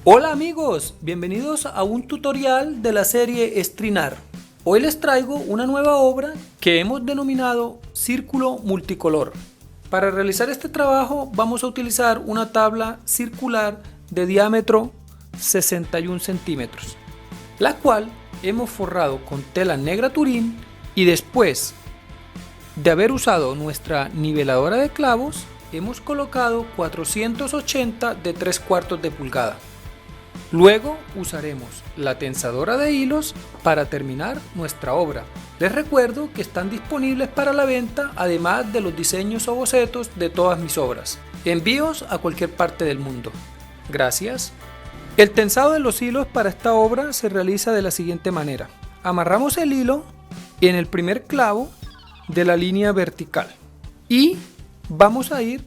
Hola amigos, bienvenidos a un tutorial de la serie Estrinar. Hoy les traigo una nueva obra que hemos denominado Círculo Multicolor. Para realizar este trabajo vamos a utilizar una tabla circular de diámetro 61 centímetros, la cual hemos forrado con tela negra Turín y después de haber usado nuestra niveladora de clavos hemos colocado 480 de 3/4 de pulgada. Luego usaremos la tensadora de hilos para terminar nuestra obra. Les recuerdo que están disponibles para la venta, además de los diseños o bocetos de todas mis obras. Envíos a cualquier parte del mundo. Gracias. El tensado de los hilos para esta obra se realiza de la siguiente manera. Amarramos el hilo en el primer clavo de la línea vertical y vamos a ir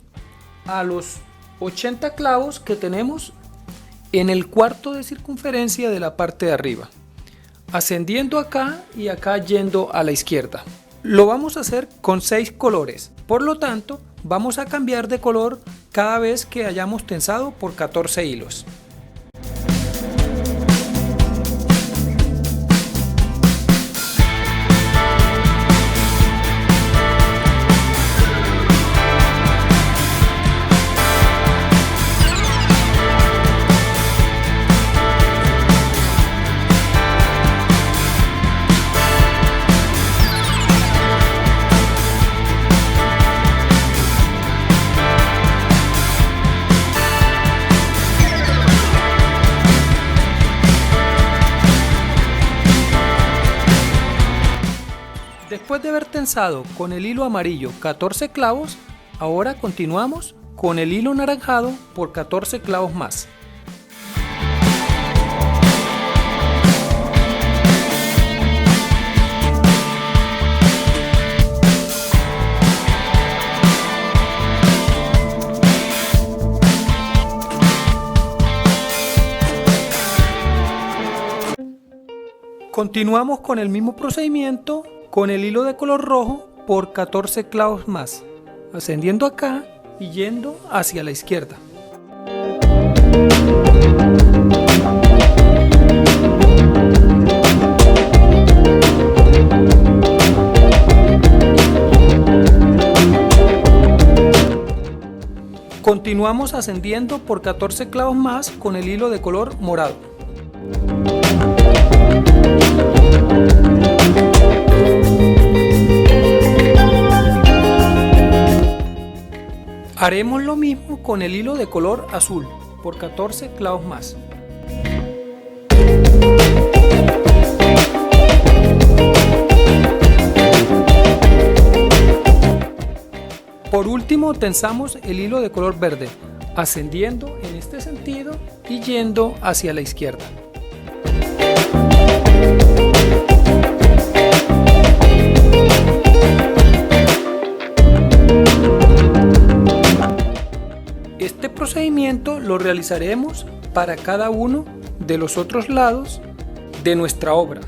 a los 80 clavos que tenemos en el cuarto de circunferencia de la parte de arriba, ascendiendo acá y acá yendo a la izquierda. Lo vamos a hacer con 6 colores, por lo tanto vamos a cambiar de color cada vez que hayamos tensado por 14 hilos. Después de haber tensado con el hilo amarillo 14 clavos, ahora continuamos con el hilo anaranjado por 14 clavos más. Continuamos con el mismo procedimiento con el hilo de color rojo por 14 clavos más, ascendiendo acá y yendo hacia la izquierda. Continuamos ascendiendo por 14 clavos más con el hilo de color morado. Haremos lo mismo con el hilo de color azul por 14 clavos más. Por último tensamos el hilo de color verde, ascendiendo en este sentido y yendo hacia la izquierda. Este procedimiento lo realizaremos para cada uno de los otros lados de nuestra obra.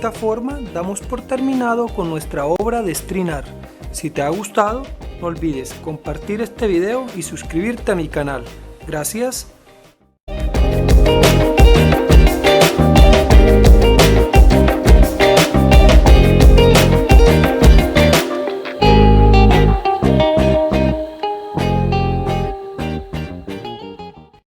esta forma damos por terminado con nuestra obra de Strinar. Si te ha gustado, no olvides compartir este video y suscribirte a mi canal. Gracias.